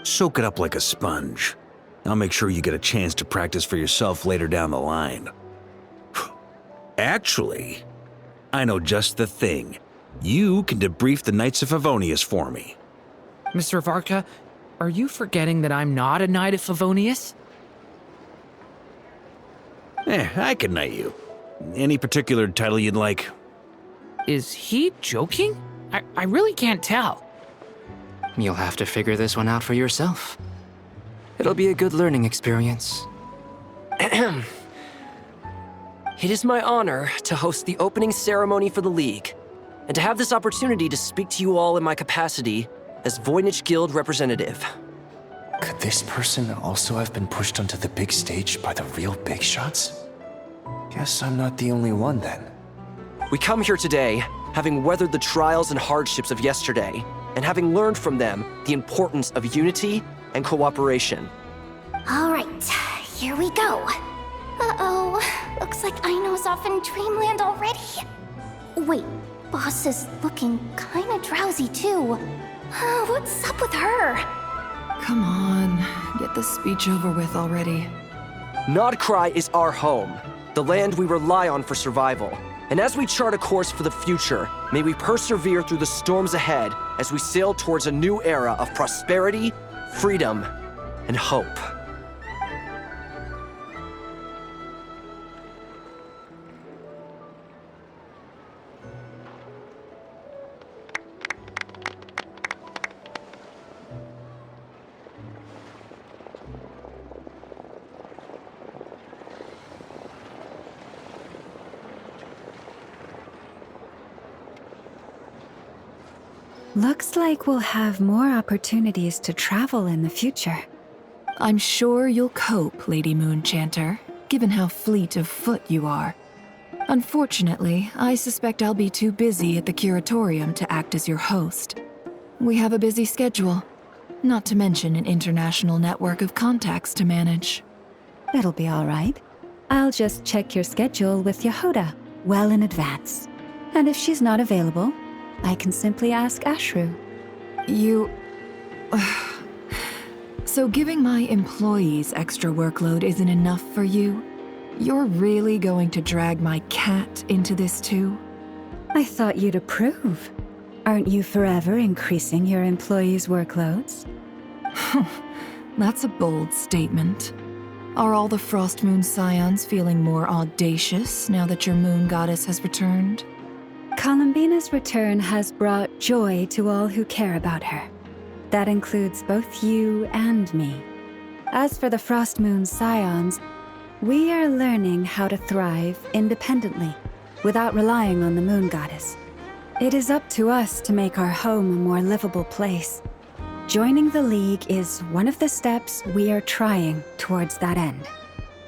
Soak it up like a sponge. I'll make sure you get a chance to practice for yourself later down the line. Actually, I know just the thing. You can debrief the Knights of Favonius for me. Mr. Varka, are you forgetting that I'm not a Knight of Favonius? I can knight you. Any particular title you'd like? Is he joking? I really can't tell. You'll have to figure this one out for yourself. It'll be a good learning experience. It is my honor to host the opening ceremony for the League, and to have this opportunity to speak to you all in my capacity as Voynich Guild representative. Could this person also have been pushed onto the big stage by the real big shots? Guess I'm not the only one then. We come here today, having weathered the trials and hardships of yesterday, and having learned from them the importance of unity and cooperation. All right, here we go. Uh-oh, looks like Aino's off in dreamland already. Wait, Boss is looking kinda drowsy too. What's up with her? Come on, get this speech over with already. Nodcry is our home, the land we rely on for survival. And as we chart a course for the future, may we persevere through the storms ahead as we sail towards a new era of prosperity, freedom, and hope. Looks like we'll have more opportunities to travel in the future. I'm sure you'll cope, Lady Moonchanter, given how fleet of foot you are. Unfortunately, I suspect I'll be too busy at the Curatorium to act as your host. We have a busy schedule, not to mention an international network of contacts to manage. It'll be all right. I'll just check your schedule with Yehoda well in advance. And if she's not available, I can simply ask Ashru. You... So giving my employees extra workload isn't enough for you? You're really going to drag my cat into this too? I thought you'd approve. Aren't you forever increasing your employees' workloads? That's a bold statement. Are all the Frostmoon Scions feeling more audacious now that your moon goddess has returned? Columbina's return has brought joy to all who care about her. That includes both you and me. As for the Frostmoon Scions, we are learning how to thrive independently, without relying on the moon goddess. It is up to us to make our home a more livable place. Joining the League is one of the steps we are trying towards that end.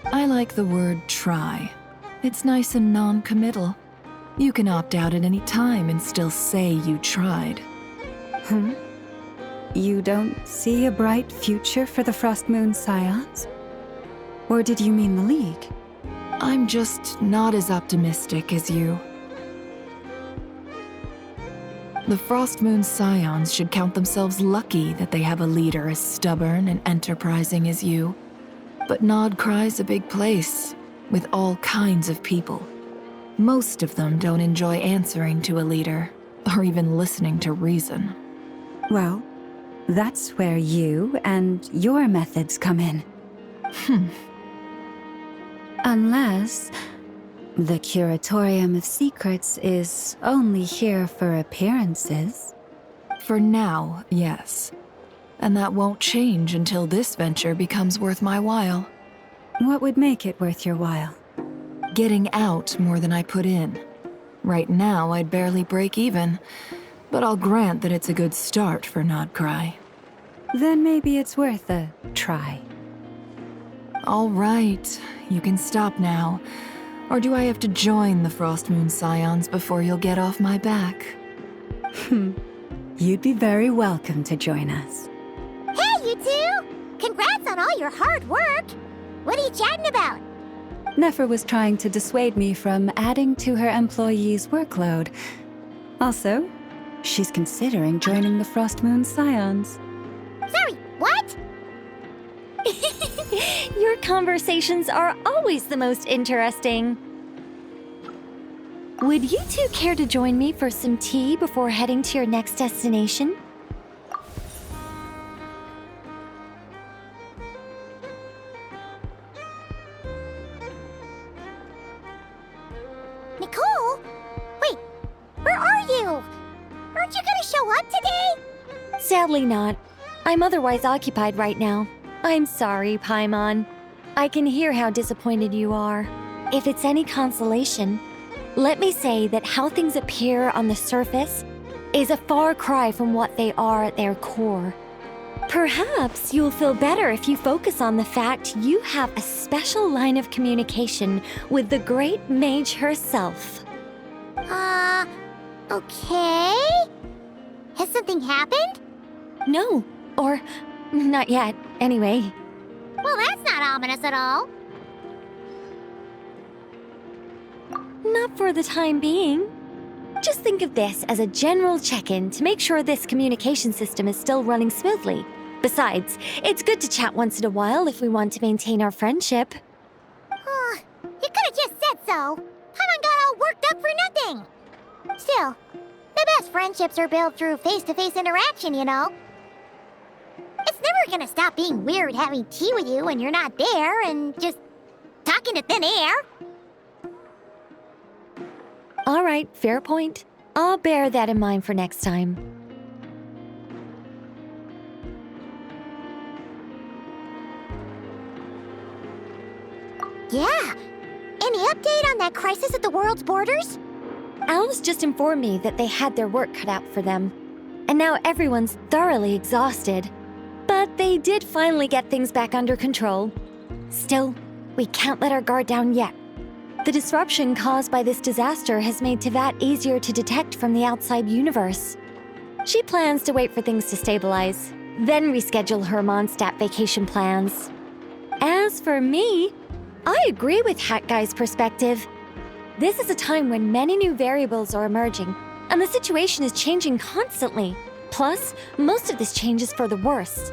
I like the word try. It's nice and non-committal. You can opt out at any time and still say you tried. You don't see a bright future for the Frostmoon Scions? Or did you mean the League? I'm just not as optimistic as you. The Frostmoon Scions should count themselves lucky that they have a leader as stubborn and enterprising as you. But Nodcry's a big place, with all kinds of people. Most of them don't enjoy answering to a leader, or even listening to reason. Well, that's where you and your methods come in. Unless the Curatorium of Secrets is only here for appearances. For now, yes. And that won't change until this venture becomes worth my while. What would make it worth your while? Getting out more than I put in. Right now, I'd barely break even, but I'll grant that it's a good start for Nodcry. Then maybe it's worth a try. All right, you can stop now. Or do I have to join the Frostmoon Scions before you'll get off my back? You'd be very welcome to join us. Hey, you two! Congrats on all your hard work! What are you chatting about? Nefer was trying to dissuade me from adding to her employees' workload. Also, she's considering joining the Frostmoon Scions. Sorry, what? Your conversations are always the most interesting. Would you two care to join me for some tea before heading to your next destination? Nicole? Wait, where are you? Aren't you gonna show up today? Sadly not. I'm otherwise occupied right now. I'm sorry, Paimon. I can hear how disappointed you are. If it's any consolation, let me say that how things appear on the surface is a far cry from what they are at their core. Perhaps you'll feel better if you focus on the fact you have a special line of communication with the great mage herself. Okay? Has something happened? No, or not yet, anyway. Well, that's not ominous at all. Not for the time being. Just think of this as a general check-in to make sure this communication system is still running smoothly. Besides, it's good to chat once in a while if we want to maintain our friendship. You could have just said so. Paimon got all worked up for nothing. Still, the best friendships are built through face-to-face interaction, you know. It's never gonna stop being weird having tea with you when you're not there and just talking to thin air. All right, fair point. I'll bear that in mind for next time. Yeah. Any update on that crisis at the world's borders? Alice just informed me that they had their work cut out for them. And now everyone's thoroughly exhausted. But they did finally get things back under control. Still, we can't let our guard down yet. The disruption caused by this disaster has made Tevat easier to detect from the outside universe. She plans to wait for things to stabilize, then reschedule her Mondstadt vacation plans. As for me, I agree with Hat Guy's perspective. This is a time when many new variables are emerging, and the situation is changing constantly. Plus, most of this change is for the worse.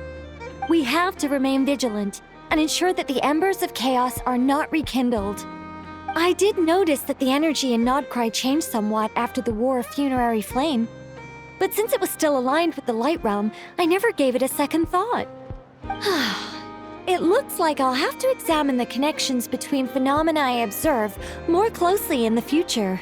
We have to remain vigilant and ensure that the embers of chaos are not rekindled. I did notice that the energy in Nodcry changed somewhat after the War of Funerary Flame, but since it was still aligned with the Light Realm, I never gave it a second thought. It looks like I'll have to examine the connections between phenomena I observe more closely in the future.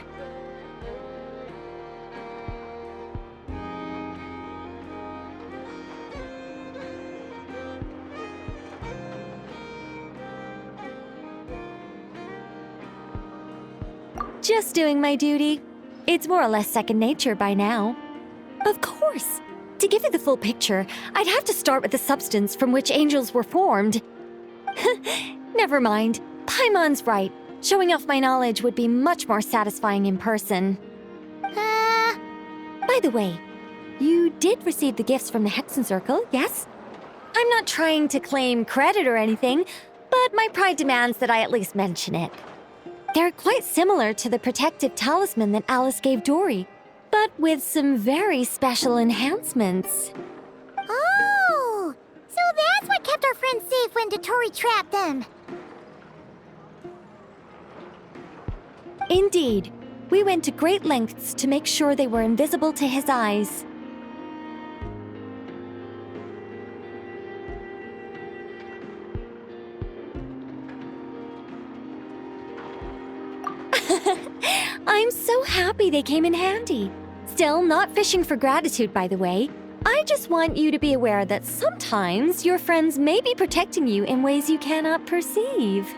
Just doing my duty. It's more or less second nature by now. Of course. To give you the full picture, I'd have to start with the substance from which angels were formed. Never mind. Paimon's right. Showing off my knowledge would be much more satisfying in person. By the way, you did receive the gifts from the Hexen Circle, yes? I'm not trying to claim credit or anything, but my pride demands that I at least mention it. They're quite similar to the protective talisman that Alice gave Dory, but with some very special enhancements. Oh, so that's what kept our friends safe when Dotori trapped them. Indeed. We went to great lengths to make sure they were invisible to his eyes. I'm so happy they came in handy. Still, not fishing for gratitude, by the way. I just want you to be aware that sometimes your friends may be protecting you in ways you cannot perceive.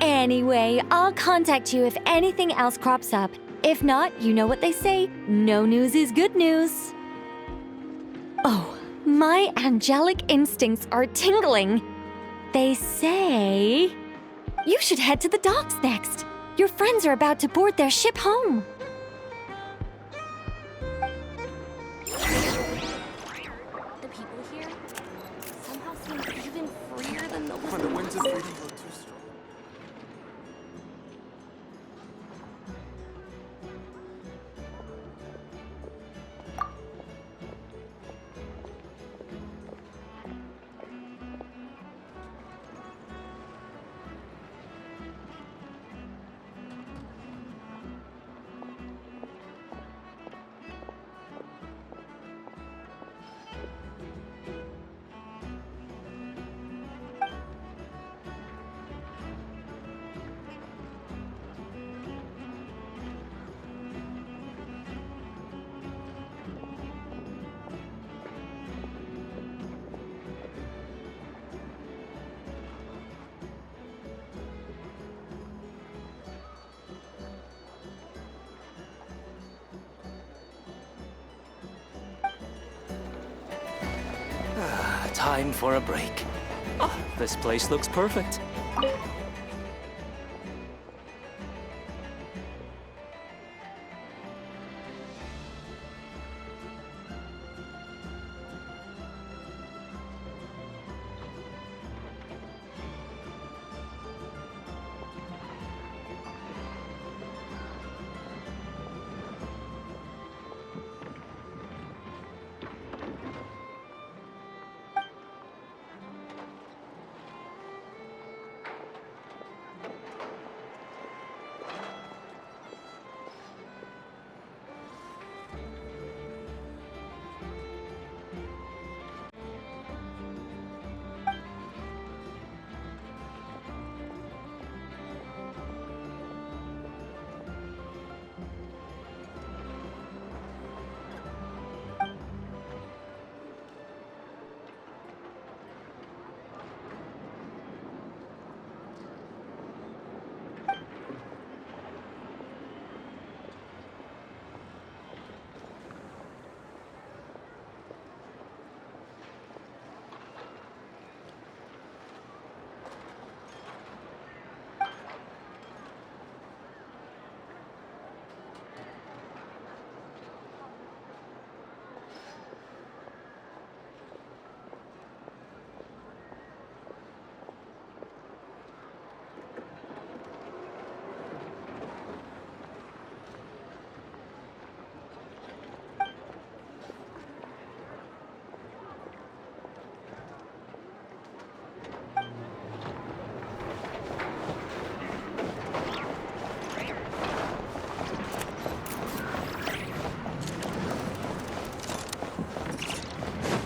Anyway, I'll contact you if anything else crops up. If not, you know what they say, no news is good news. Oh, my angelic instincts are tingling. They say you should head to the docks next. Your friends are about to board their ship home. The people here somehow seem even freer than those when the winds of freedom blow too strong. time for a break. Ah, this place looks perfect.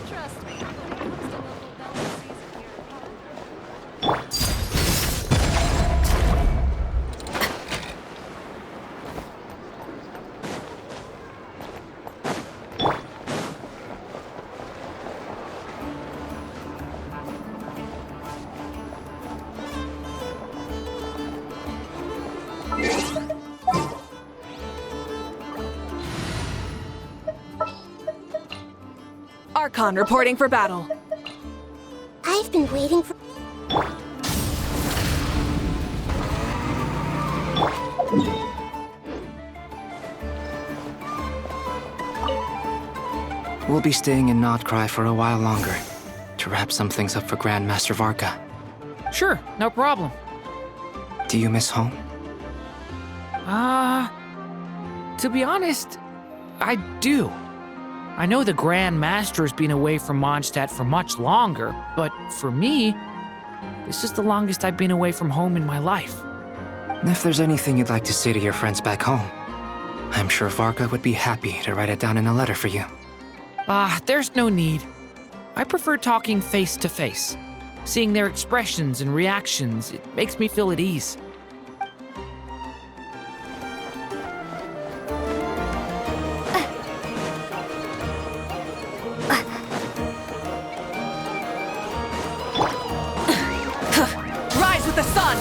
Trust me, when it comes to local delicacies here. Archon reporting for battle. I've been waiting for. We'll be staying in Nodcry for a while longer to wrap some things up for Grandmaster Varka. Sure, no problem. Do you miss home? To be honest, I do. I know the Grand Master's been away from Mondstadt for much longer, but for me, this is the longest I've been away from home in my life. If there's anything you'd like to say to your friends back home, I'm sure Varka would be happy to write it down in a letter for you. There's no need. I prefer talking face to face. Seeing their expressions and reactions, it makes me feel at ease. Rise with the sun!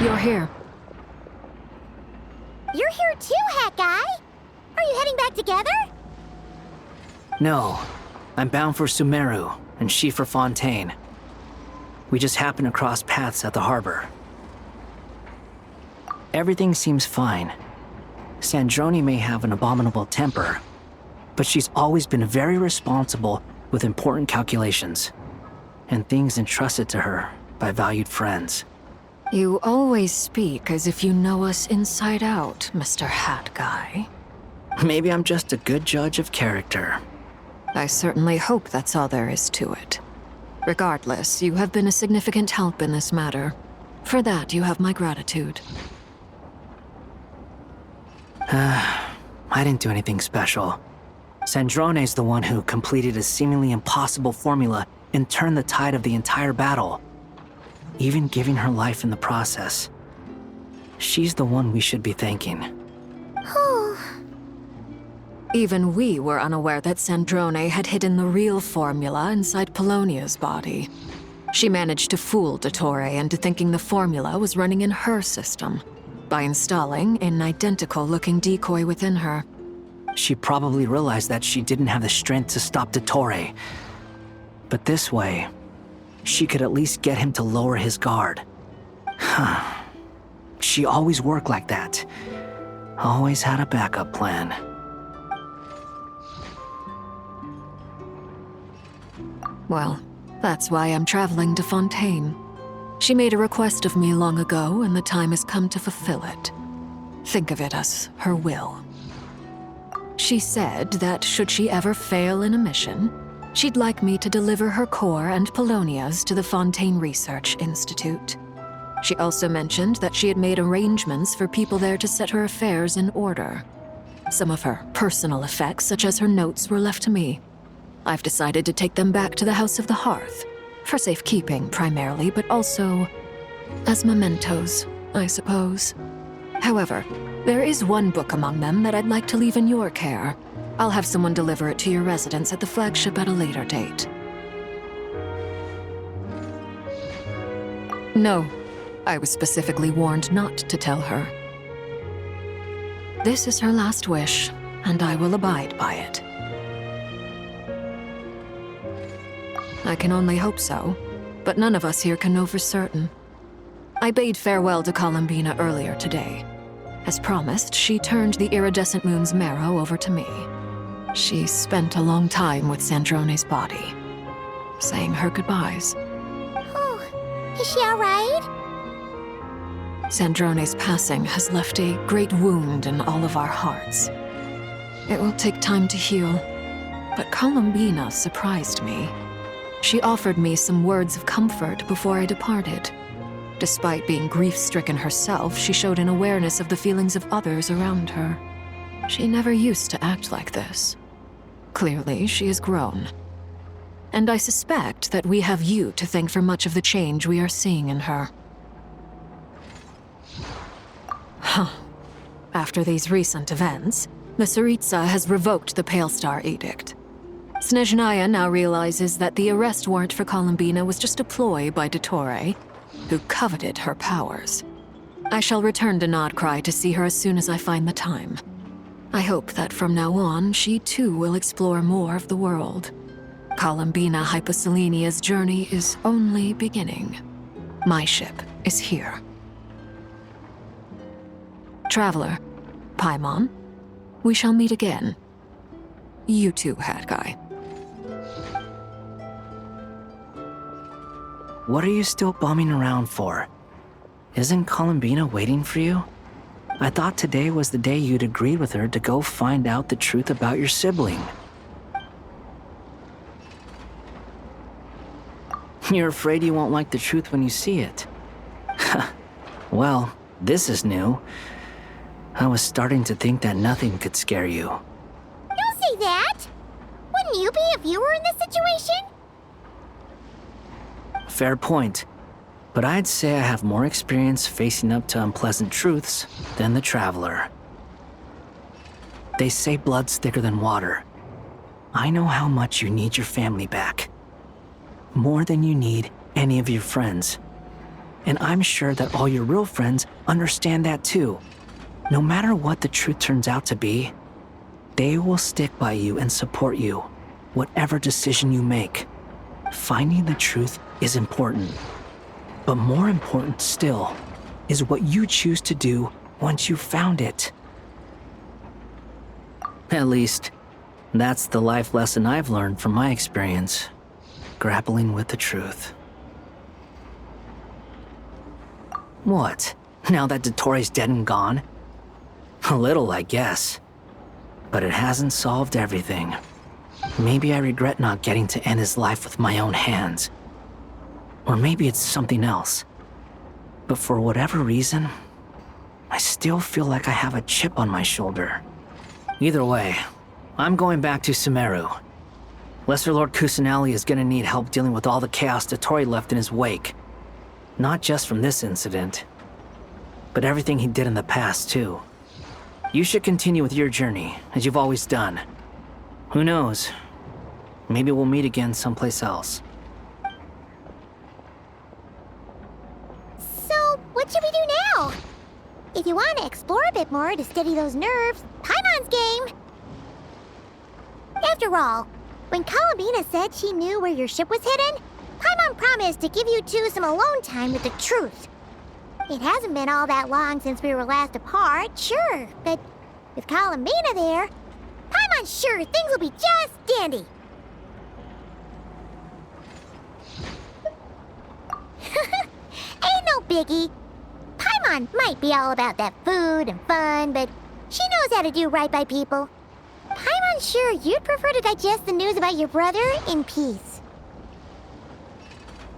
You're here. You're here too, Hat Guy! Are you heading back together? No, I'm bound for Sumeru, and she for Fontaine. We just happened to cross paths at the harbor. Everything seems fine. Sandrone may have an abominable temper, but she's always been very responsible with important calculations, and things entrusted to her by valued friends. You always speak as if you know us inside out, Mr. Hat Guy. Maybe I'm just a good judge of character. I certainly hope that's all there is to it. Regardless, you have been a significant help in this matter. For that, you have my gratitude. I didn't do anything special. Sandrone's the one who completed a seemingly impossible formula and turned the tide of the entire battle, even giving her life in the process. She's the one we should be thanking. Even we were unaware that Sandrone had hidden the real formula inside Polonia's body. She managed to fool Dottore into thinking the formula was running in her system by installing an identical-looking decoy within her. She probably realized that she didn't have the strength to stop Dottore. But this way, she could at least get him to lower his guard. She always worked like that. Always had a backup plan. Well, that's why I'm traveling to Fontaine. She made a request of me long ago, and the time has come to fulfill it. Think of it as her will. She said that should she ever fail in a mission, she'd like me to deliver her core and Polonia's to the Fontaine Research Institute. She also mentioned that she had made arrangements for people there to set her affairs in order. Some of her personal effects, such as her notes, were left to me. I've decided to take them back to the House of the Hearth, for safekeeping primarily, but also as mementos, I suppose. However, there is one book among them that I'd like to leave in your care. I'll have someone deliver it to your residence at the flagship at a later date. No, I was specifically warned not to tell her. This is her last wish, and I will abide by it. I can only hope so, but none of us here can know for certain. I bade farewell to Columbina earlier today. As promised, she turned the iridescent moon's marrow over to me. She spent a long time with Sandrone's body, saying her goodbyes. Oh, is she alright? Sandrone's passing has left a great wound in all of our hearts. It will take time to heal, but Columbina surprised me. She offered me some words of comfort before I departed. Despite being grief-stricken herself, she showed an awareness of the feelings of others around her. She never used to act like this. Clearly, she has grown. And I suspect that we have you to thank for much of the change we are seeing in her. after these recent events, the Tsaritsa has revoked the Pale Star Edict. Snezhnaya now realizes that the arrest warrant for Columbina was just a ploy by Dottore, who coveted her powers. I shall return to Nodcry to see her as soon as I find the time. I hope that from now on, she too will explore more of the world. Columbina Hyposelenia's journey is only beginning. My ship is here. Traveler, Paimon, we shall meet again. You too, Hat Guy. What are you still bumming around for? Isn't Columbina waiting for you? I thought today was the day you'd agreed with her to go find out the truth about your sibling. You're afraid you won't like the truth when you see it. Well, this is new. I was starting to think that nothing could scare you. Don't say that! Wouldn't you be if you were in this situation? Fair point. But I'd say I have more experience facing up to unpleasant truths than the Traveler. They say blood's thicker than water. I know how much you need your family back. More than you need any of your friends. And I'm sure that all your real friends understand that too. No matter what the truth turns out to be, they will stick by you and support you, whatever decision you make. Finding the truth is important. But more important still is what you choose to do once you've found it. At least, that's the life lesson I've learned from my experience, grappling with the truth. What? Now that Dottore's dead and gone? A little, I guess. But it hasn't solved everything. Maybe I regret not getting to end his life with my own hands. Or maybe it's something else. But for whatever reason, I still feel like I have a chip on my shoulder. Either way, I'm going back to Sumeru. Lesser Lord Kusanali is gonna need help dealing with all the chaos Dottore left in his wake. Not just from this incident, but everything he did in the past, too. You should continue with your journey, as you've always done. Who knows? Maybe we'll meet again someplace else. So, what should we do now? If you want to explore a bit more to steady those nerves, Paimon's game! After all, when Columbina said she knew where your ship was hidden, Paimon promised to give you two some alone time with the truth. It hasn't been all that long since we were last apart, sure, but with Columbina there, Paimon's sure things will be just dandy. Ain't no biggie. Paimon might be all about that food and fun, but she knows how to do right by people. Paimon's sure you'd prefer to digest the news about your brother in peace.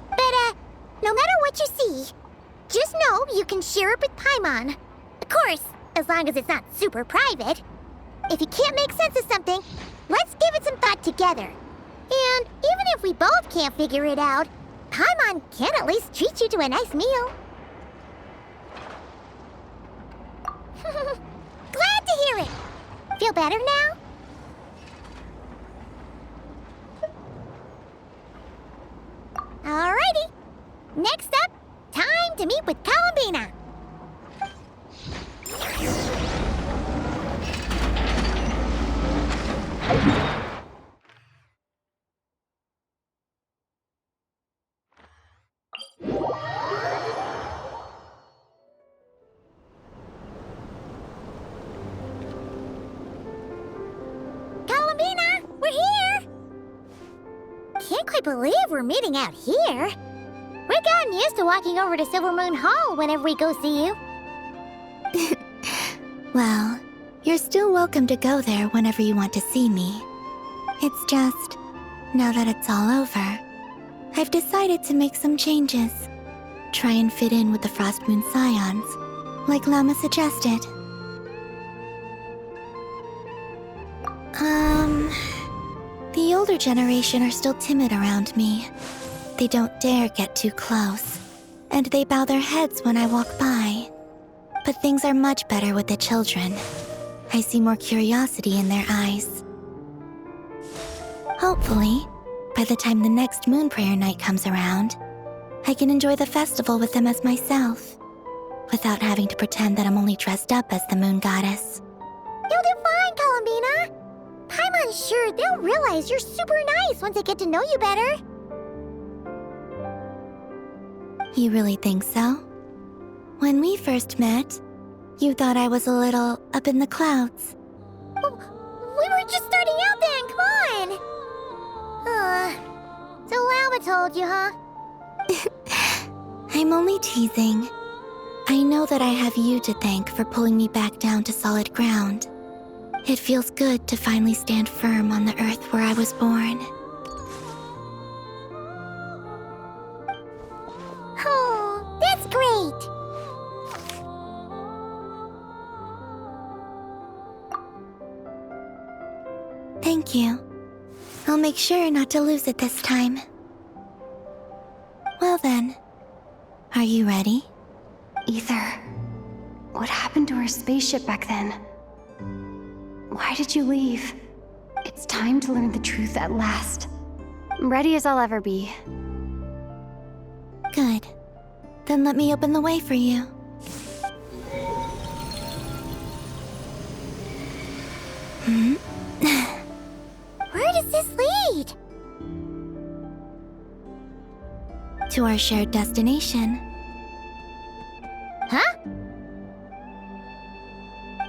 But, no matter what you see, just know you can share it with Paimon. Of course, as long as it's not super private. If you can't make sense of something, let's give it some thought together. And even if we both can't figure it out, Paimon can at least treat you to a nice meal. Glad to hear it. Feel better now? Alrighty. Next up, time to meet with Columbina. Columbina, we're here! Can't quite believe we're meeting out here. We've gotten used to walking over to Silver Moon Hall whenever we go see you. Well, you're still welcome to go there whenever you want to see me. It's just, now that it's all over, I've decided to make some changes. Try and fit in with the Frost Moon Scions, like Lama suggested. The older generation are still timid around me. They don't dare get too close, and they bow their heads when I walk by. But things are much better with the children. I see more curiosity in their eyes. Hopefully, by the time the next moon prayer night comes around, I can enjoy the festival with them as myself, without having to pretend that I'm only dressed up as the moon goddess. You'll do fine, Columbina. Paimon's sure they'll realize you're super nice once they get to know you better. You really think so? When we first met, you thought I was a little up in the clouds. We were just starting out then, come on! So Lama told you, huh? I'm only teasing. I know that I have you to thank for pulling me back down to solid ground. It feels good to finally stand firm on the earth where I was born. Oh, that's great! Thank you. I'll make sure not to lose it this time. Well then, are you ready? Ether, what happened to our spaceship back then? Why did you leave? It's time to learn the truth at last. Ready as I'll ever be. Good. Then let me open the way for you. Where does this lead? To our shared destination. Huh?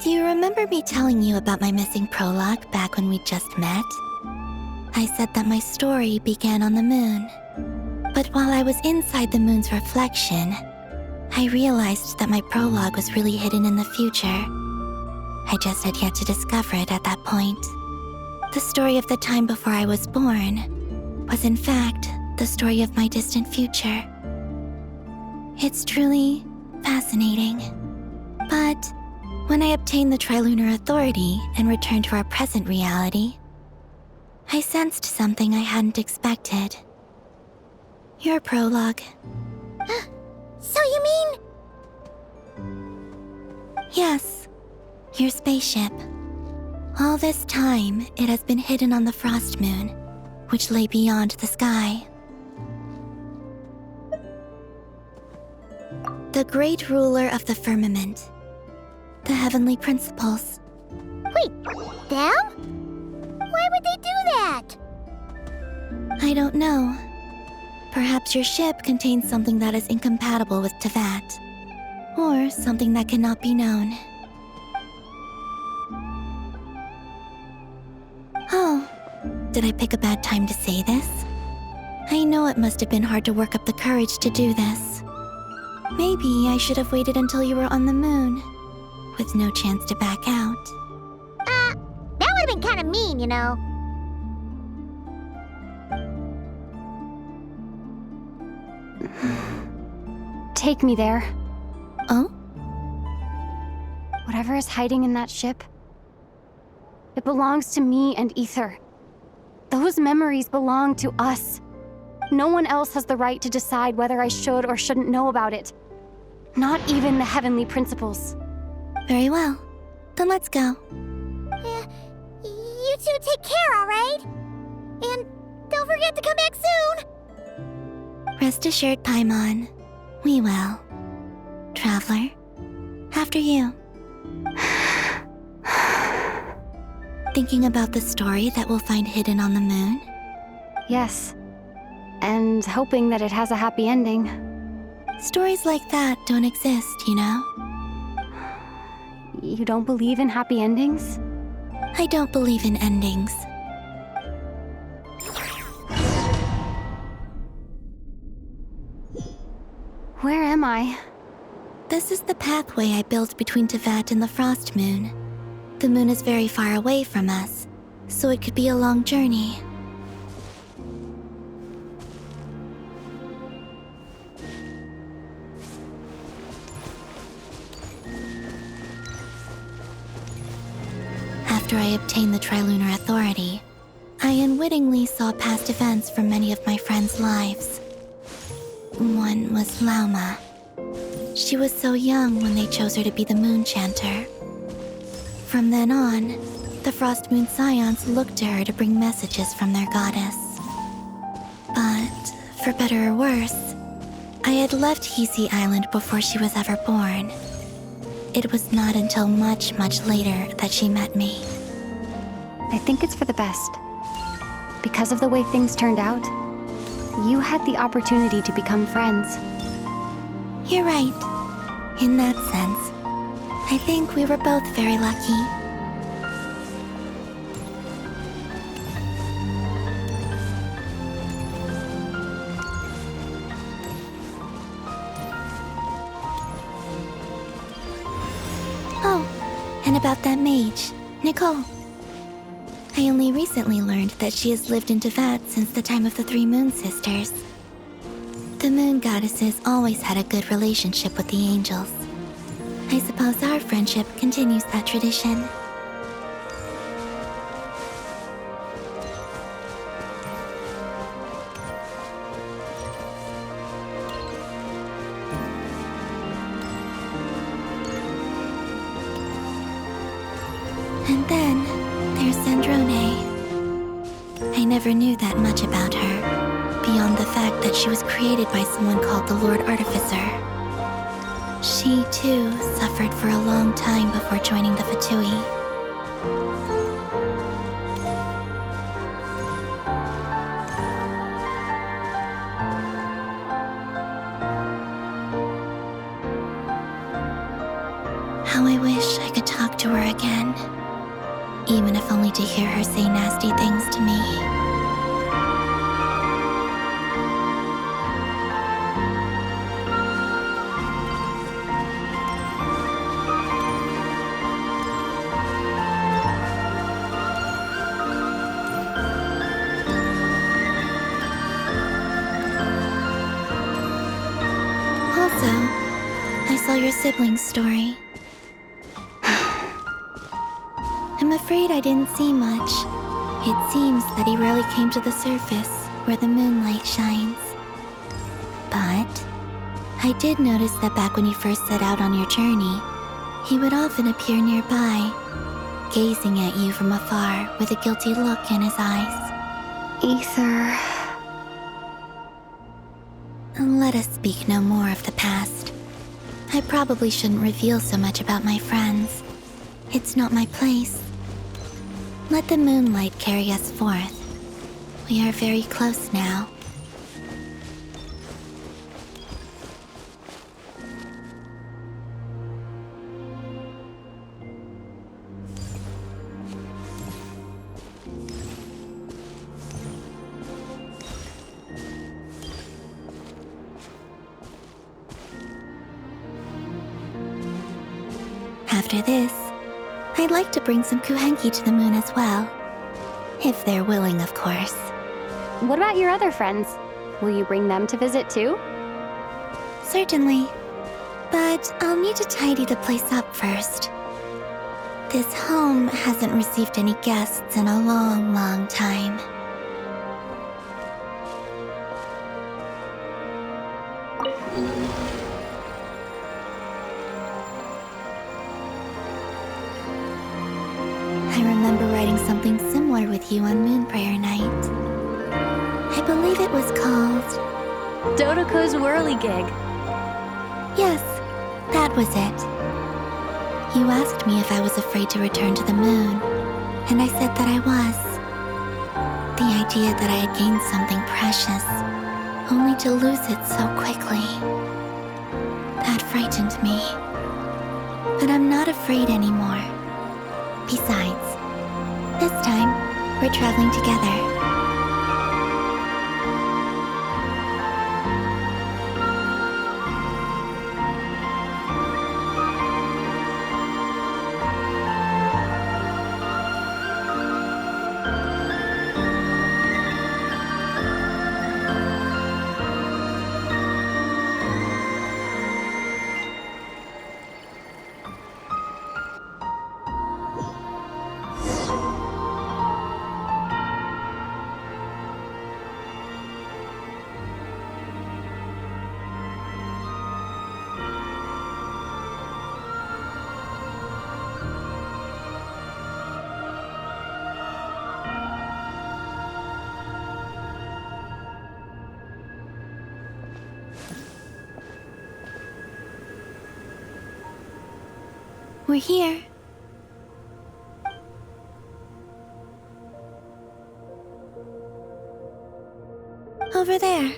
Do you remember me telling you about my missing prologue back when we just met? I said that my story began on the moon. But while I was inside the moon's reflection, I realized that my prologue was really hidden in the future. I just had yet to discover it at that point. The story of the time before I was born was in fact the story of my distant future. It's truly fascinating. But when I obtained the Trilunar Authority and returned to our present reality, I sensed something I hadn't expected. Your prologue. So you mean... Yes, your spaceship. All this time, it has been hidden on the Frost Moon, which lay beyond the sky. The great ruler of the firmament. The heavenly principles. Wait, them? Why would they do that? I don't know. Perhaps your ship contains something that is incompatible with Tevat. Or something that cannot be known. Oh, did I pick a bad time to say this? I know it must have been hard to work up the courage to do this. Maybe I should have waited until you were on the moon, with no chance to back out. That would have been kind of mean, you know. Take me there. Oh? Whatever is hiding in that ship, it belongs to me and Ether. Those memories belong to us. No one else has the right to decide whether I should or shouldn't know about it. Not even the heavenly principles. Very well. Then let's go. You two take care, alright? And don't forget to come back soon! Rest assured, Paimon. We will. Traveler, after you. Thinking about the story that we'll find hidden on the moon? Yes. And hoping that it has a happy ending. Stories like that don't exist, you know? You don't believe in happy endings? I don't believe in endings. Where am I? This is the pathway I built between Tevat and the Frost Moon. The moon is very far away from us, so it could be a long journey. After I obtained the Trilunar Authority, I unwittingly saw past events from many of my friends' lives. One was Lauma. She was so young when they chose her to be the Moon Chanter. From then on, the Frost Moon Scions looked to her to bring messages from their goddess. But, for better or worse, I had left Hisi Island before she was ever born. It was not until much, much later that she met me. I think it's for the best. Because of the way things turned out, you had the opportunity to become friends. You're right. In that sense, I think we were both very lucky. Oh, and about that mage, Nicole. I only recently learned that she has lived in Tevat since the time of the Three Moon Sisters. The Moon Goddesses always had a good relationship with the angels. I suppose our friendship continues that tradition. And then there's Sandrone. I never knew that much about her, beyond the fact that she was created by someone called the Lord Artificer. She, too, suffered for a long time before joining the Fatui. How I wish I could talk to her again, even if only to hear her say nasty things to me. Also, I saw your siblings' story. I'm afraid I didn't see much. It seems that he rarely came to the surface, where the moonlight shines. But I did notice that back when you first set out on your journey, he would often appear nearby, gazing at you from afar with a guilty look in his eyes. Ether. Let us speak no more of the past. I probably shouldn't reveal so much about my friends. It's not my place. Let the moonlight carry us forth. We are very close now. After this, I'd like to bring some Kuhenki to the moon as well. If they're willing, of course. What about your other friends? Will you bring them to visit too? Certainly. But I'll need to tidy the place up first. This home hasn't received any guests in a long, long time. I remember writing something similar with you on Moon Prayer Night. I believe it was called... Dodoko's Whirligig. Yes, that was it. You asked me if I was afraid to return to the moon, and I said that I was. The idea that I had gained something precious, only to lose it so quickly. That frightened me. But I'm not afraid anymore. Besides, this time, we're traveling together. We're here. Over there.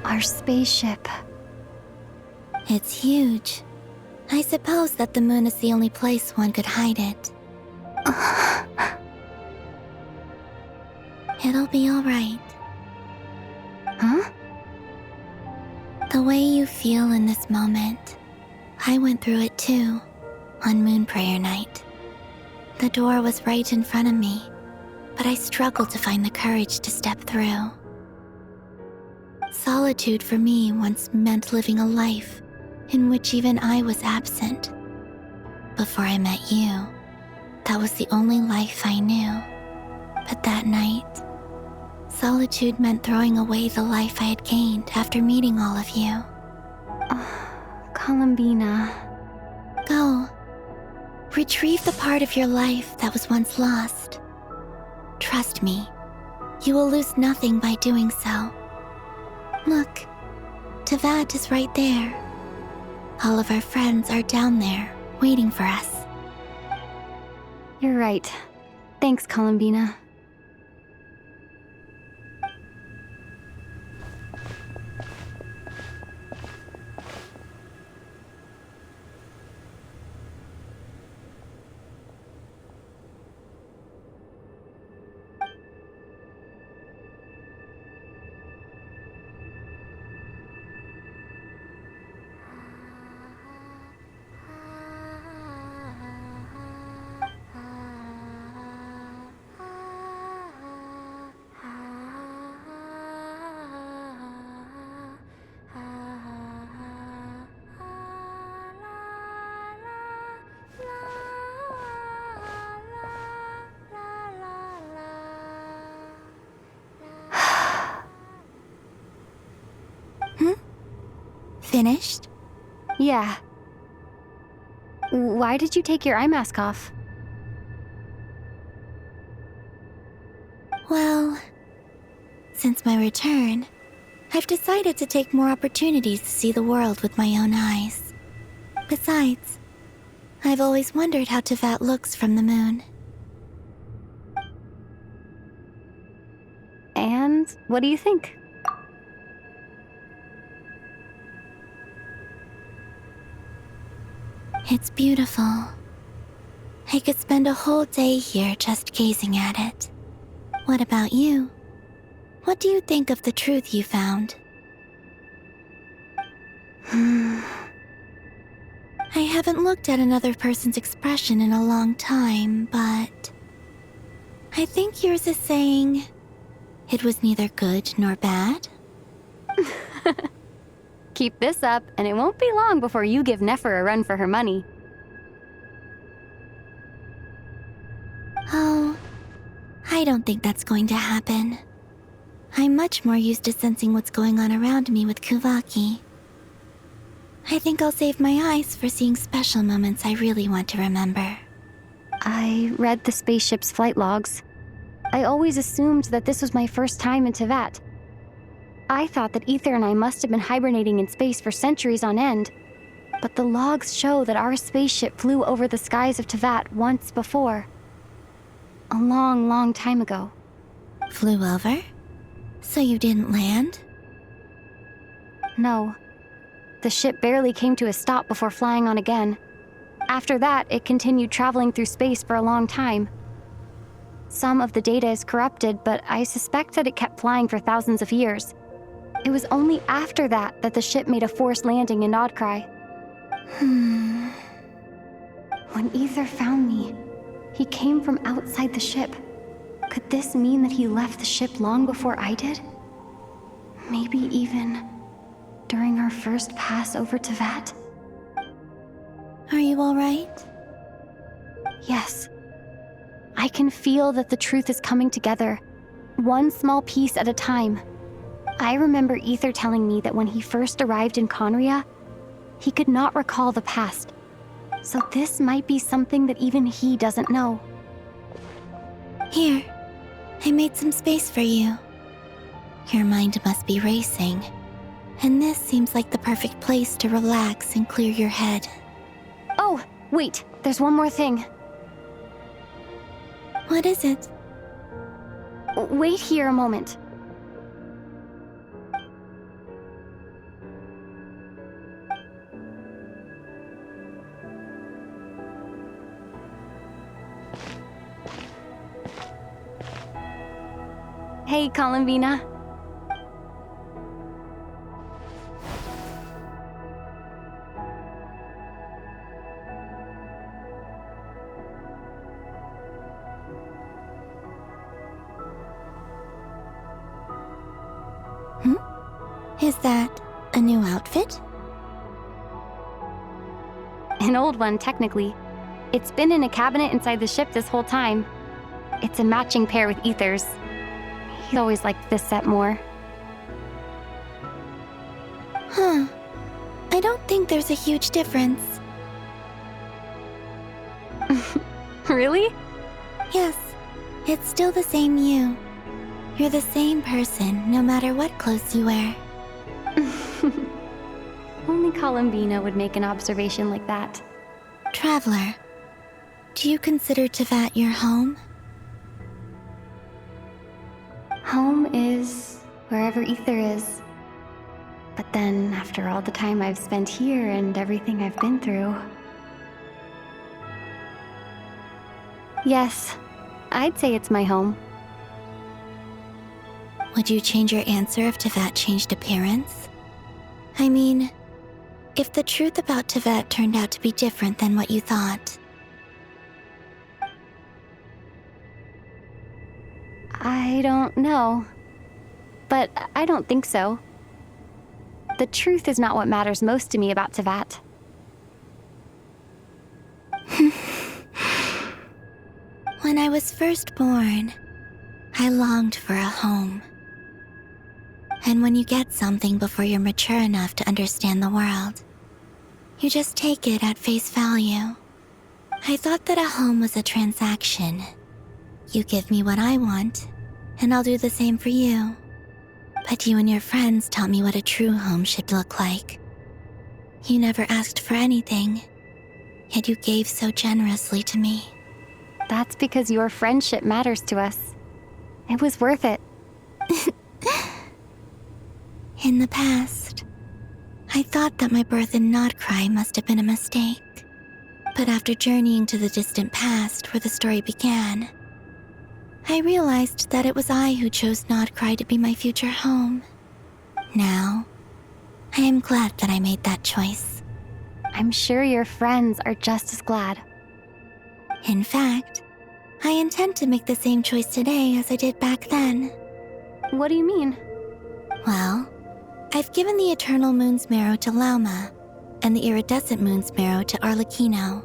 Our spaceship. It's huge. I suppose that the moon is the only place one could hide it. It'll be alright. Huh? The way you feel in this moment, I went through it too, on Moon Prayer Night. The door was right in front of me, but I struggled to find the courage to step through. Solitude for me once meant living a life in which even I was absent. Before I met you, that was the only life I knew. But that night, solitude meant throwing away the life I had gained after meeting all of you. Columbina. Go. Retrieve the part of your life that was once lost. Trust me, you will lose nothing by doing so. Look, Tevat is right there. All of our friends are down there, waiting for us. You're right. Thanks, Columbina. Finished? Yeah. Why did you take your eye mask off? Well, since my return, I've decided to take more opportunities to see the world with my own eyes. Besides, I've always wondered how Tevat looks from the moon. And what do you think? It's beautiful. I could spend a whole day here just gazing at it. What about you? What do you think of the truth you found? I haven't looked at another person's expression in a long time, but I think yours is saying it was neither good nor bad. Keep this up, and it won't be long before you give Nefer a run for her money. Oh, I don't think that's going to happen. I'm much more used to sensing what's going on around me with Kuvaki. I think I'll save my eyes for seeing special moments I really want to remember. I read the spaceship's flight logs. I always assumed that this was my first time in Tevat. I thought that Ether and I must have been hibernating in space for centuries on end, but the logs show that our spaceship flew over the skies of Tevat once before. A long, long time ago. Flew over? So you didn't land? No. The ship barely came to a stop before flying on again. After that, it continued traveling through space for a long time. Some of the data is corrupted, but I suspect that it kept flying for thousands of years. It was only after that that the ship made a forced landing in Nodcry. When Ether found me, he came from outside the ship. Could this mean that he left the ship long before I did? Maybe even during our first pass over Tevat? Are you alright? Yes. I can feel that the truth is coming together, one small piece at a time. I remember Ether telling me that when he first arrived in Conria, he could not recall the past. So this might be something that even he doesn't know. Here, I made some space for you. Your mind must be racing, and this seems like the perfect place to relax and clear your head. Oh, wait, there's one more thing. What is it? Wait here a moment. Hey, Columbina. Is that a new outfit? An old one, technically. It's been in a cabinet inside the ship this whole time. It's a matching pair with Ether's. He always liked this set more. Huh. I don't think there's a huge difference. Really? Yes. It's still the same you. You're the same person, no matter what clothes you wear. Only Columbina would make an observation like that. Traveler, do you consider Tevat your home? Home is wherever Ether is. But then, after all the time I've spent here and everything I've been through... Yes, I'd say it's my home. Would you change your answer if Tevat changed appearance? I mean, if the truth about Tevat turned out to be different than what you thought. I don't know. But I don't think so. The truth is not what matters most to me about Tevat. When I was first born, I longed for a home. And when you get something before you're mature enough to understand the world, you just take it at face value. I thought that a home was a transaction. You give me what I want, and I'll do the same for you. But you and your friends taught me what a true home should look like. You never asked for anything, yet you gave so generously to me. That's because your friendship matters to us. It was worth it. In the past, I thought that my birth in Nodcry must have been a mistake. But after journeying to the distant past where the story began, I realized that it was I who chose Nodcry to be my future home. Now, I am glad that I made that choice. I'm sure your friends are just as glad. In fact, I intend to make the same choice today as I did back then. What do you mean? Well, I've given the Eternal Moon's Marrow to Lauma, and the Iridescent Moon's Marrow to Arlecchino.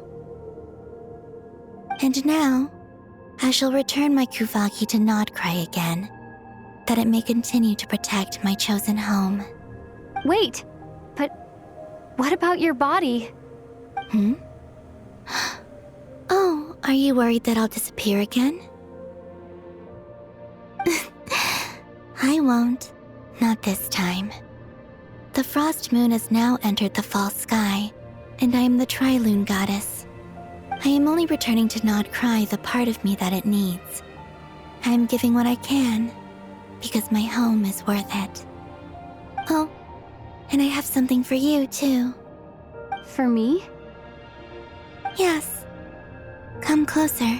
And now, I shall return my Kuvagi to Nodcry again, that it may continue to protect my chosen home. Wait, but what about your body? Oh, are you worried that I'll disappear again? I won't. Not this time. The Frost Moon has now entered the fall sky, and I am the Trilune Goddess. I am only returning to Nodcry the part of me that it needs. I am giving what I can, because my home is worth it. Oh, and I have something for you, too. For me? Yes. Come closer.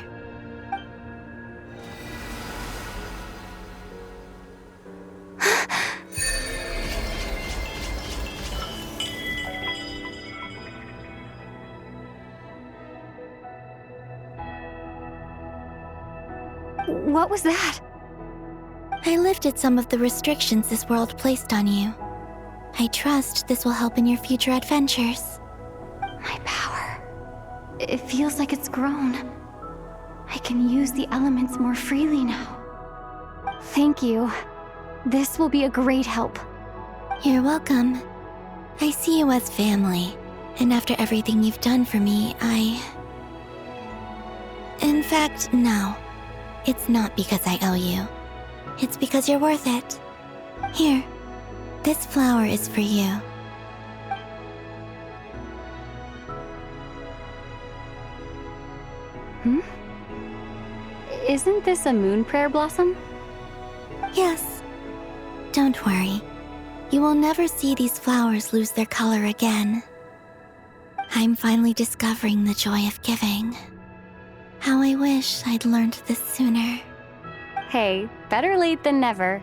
What was that? I lifted some of the restrictions this world placed on you. I trust this will help in your future adventures. My power. It feels like it's grown. I can use the elements more freely now. Thank you. This will be a great help. You're welcome. I see you as family, and after everything you've done for me, In fact, no. It's not because I owe you. It's because you're worth it. Here, this flower is for you. Isn't this a moon prayer blossom? Yes. Don't worry. You will never see these flowers lose their color again. I'm finally discovering the joy of giving. How I wish I'd learned this sooner. Hey, better late than never.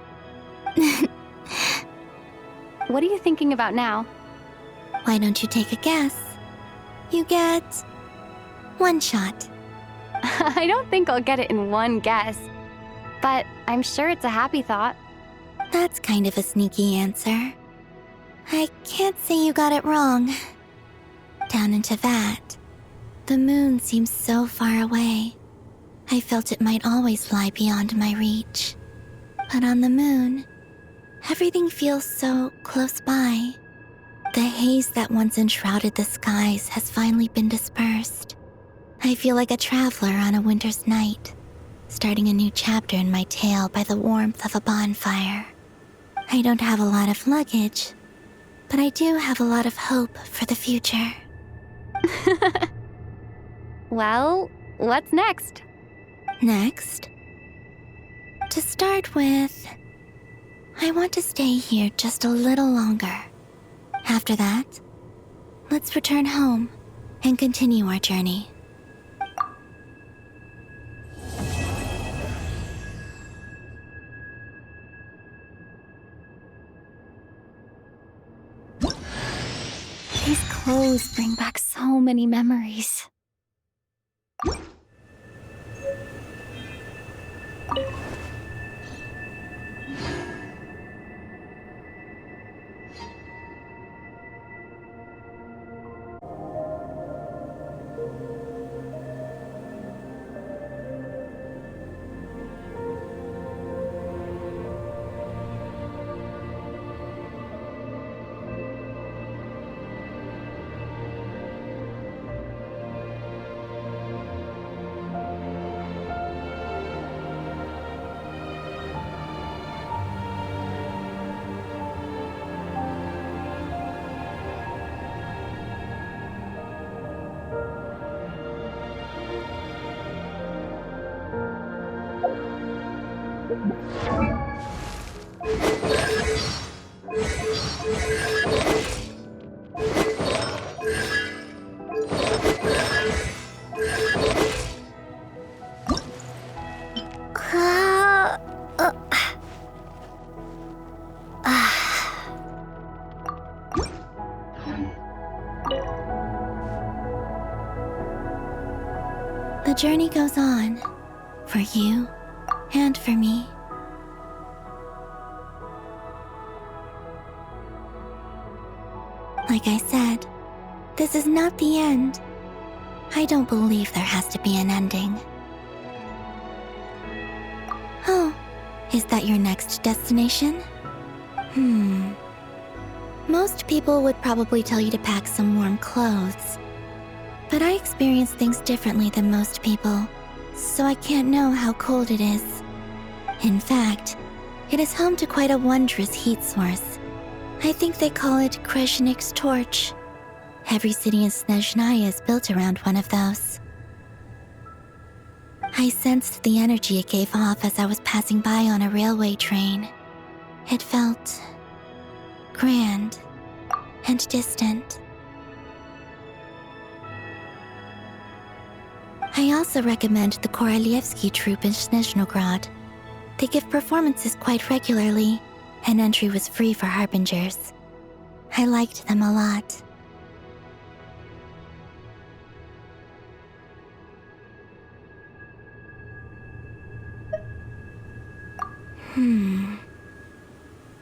What are you thinking about now? Why don't you take a guess? You get 1 shot. I don't think I'll get it in one guess, but I'm sure it's a happy thought. That's kind of a sneaky answer. I can't say you got it wrong. Down into that, the moon seems so far away. I felt it might always lie beyond my reach. But on the moon, everything feels so close by. The haze that once enshrouded the skies has finally been dispersed. I feel like a traveler on a winter's night, starting a new chapter in my tale by the warmth of a bonfire. I don't have a lot of luggage, but I do have a lot of hope for the future. Well, what's next? Next? To start with, I want to stay here just a little longer. After that, let's return home and continue our journey. These clothes bring back so many memories. The journey goes on, for you and for me. Like I said, this is not the end. I don't believe there has to be an ending. Oh, is that your next destination? Most people would probably tell you to pack some warm clothes. But I experience things differently than most people, so I can't know how cold it is. In fact, it is home to quite a wondrous heat source. I think they call it Kreshnik's torch. Every city in Snezhnaya is built around one of those. I sensed the energy it gave off as I was passing by on a railway train. It felt grand and distant. I also recommend the Korolievsky troupe in Snezhnograd. They give performances quite regularly, and entry was free for harbingers. I liked them a lot.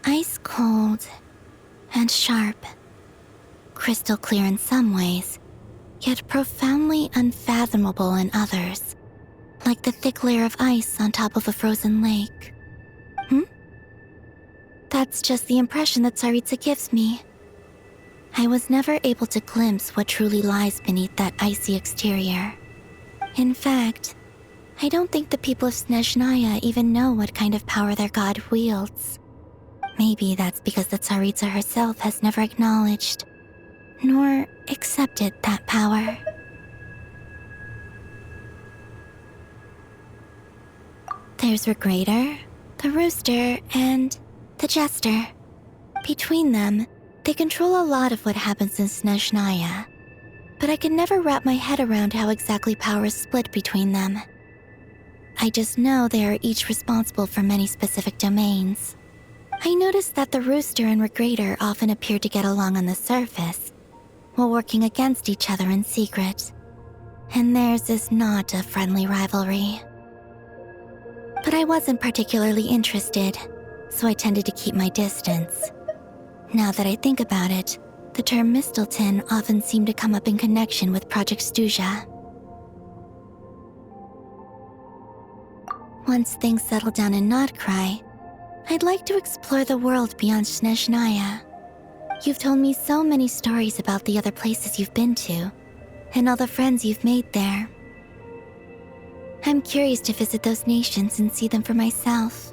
Ice cold and sharp. Crystal clear in some ways, yet profoundly unfathomable in others. like the thick layer of ice on top of a frozen lake. That's just the impression that Tsaritsa gives me. I was never able to glimpse what truly lies beneath that icy exterior. In fact, I don't think the people of Snezhnaya even know what kind of power their god wields. Maybe that's because the Tsaritsa herself has never acknowledged, nor accepted that power. There's Regrator, the Rooster, and the Jester. Between them, they control a lot of what happens in Snezhnaya, but I can never wrap my head around how exactly power is split between them. I just know they are each responsible for many specific domains. I noticed that the Rooster and Regrator often appear to get along on the surface, while working against each other in secret. And theirs is not a friendly rivalry. But I wasn't particularly interested, so I tended to keep my distance. Now that I think about it, the term Mistelton often seemed to come up in connection with Project Stuja. Once things settle down in Nodcry, I'd like to explore the world beyond Snezhnaya. You've told me so many stories about the other places you've been to, and all the friends you've made there. I'm curious to visit those nations and see them for myself.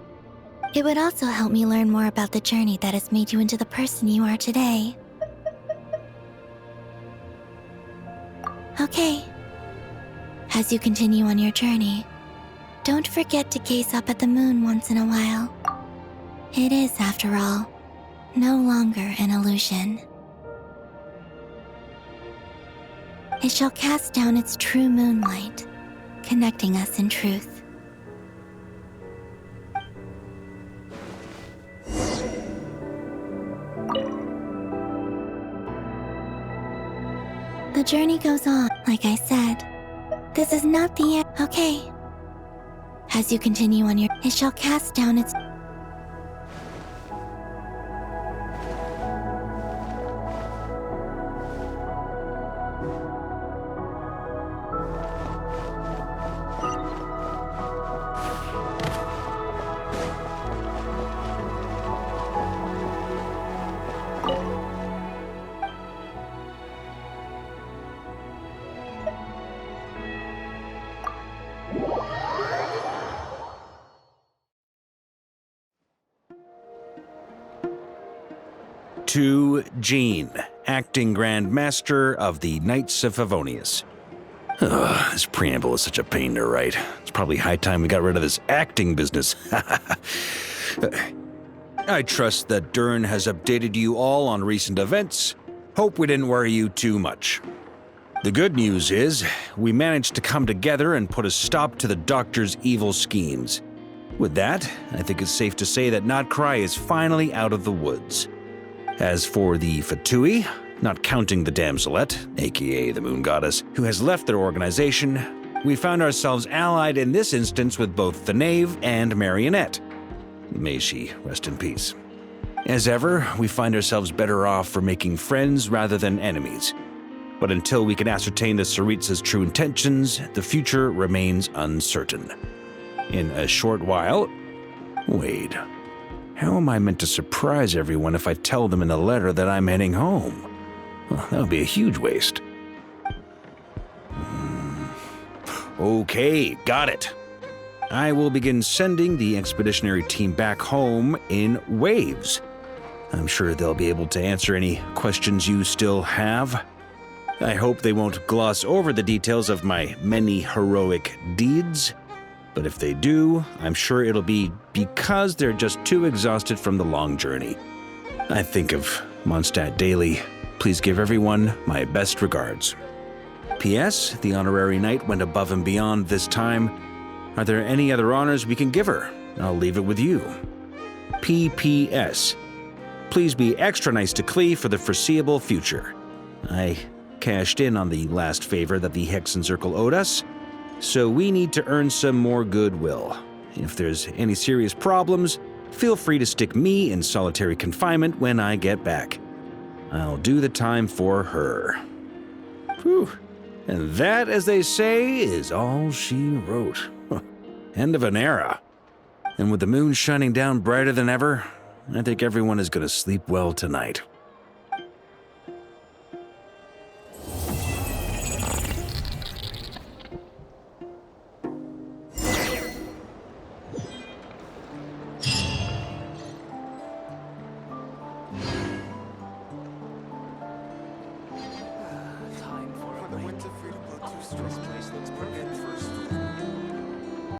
It would also help me learn more about the journey that has made you into the person you are today. Okay. As you continue on your journey, don't forget to gaze up at the moon once in a while. It is, after all, no longer an illusion. It shall cast down its true moonlight, connecting us in truth. The journey goes on, like I said. This is not the end. Okay. As you continue on it shall cast down its... To Jean, acting Grand Master of the Knights of Favonius. Ugh, this preamble is such a pain to write. It's probably high time we got rid of this acting business. I trust that Dern has updated you all on recent events. Hope we didn't worry you too much. The good news is, we managed to come together and put a stop to the Doctor's evil schemes. With that, I think it's safe to say that Nodcry is finally out of the woods. As for the Fatui, not counting the Damselette, aka the Moon Goddess, who has left their organization, we found ourselves allied in this instance with both the Knave and Marionette. May she rest in peace. As ever, we find ourselves better off for making friends rather than enemies. But until we can ascertain the Tsaritsa's true intentions, the future remains uncertain. In a short while... Wait... How am I meant to surprise everyone if I tell them in a letter that I'm heading home? Well, that would be a huge waste. Okay, got it. I will begin sending the expeditionary team back home in waves. I'm sure they'll be able to answer any questions you still have. I hope they won't gloss over the details of my many heroic deeds. But if they do, I'm sure it'll be because they're just too exhausted from the long journey. I think of Mondstadt daily. Please give everyone my best regards. P.S. The honorary knight went above and beyond this time. Are there any other honors we can give her? I'll leave it with you. P.P.S. Please be extra nice to Klee for the foreseeable future. I cashed in on the last favor that the Hexen Circle owed us, so we need to earn some more goodwill. If there's any serious problems, feel free to stick me in solitary confinement when I get back. I'll do the time for her. Whew. And that, as they say, is all she wrote. End of an era. And with the moon shining down brighter than ever, I think everyone is going to sleep well tonight.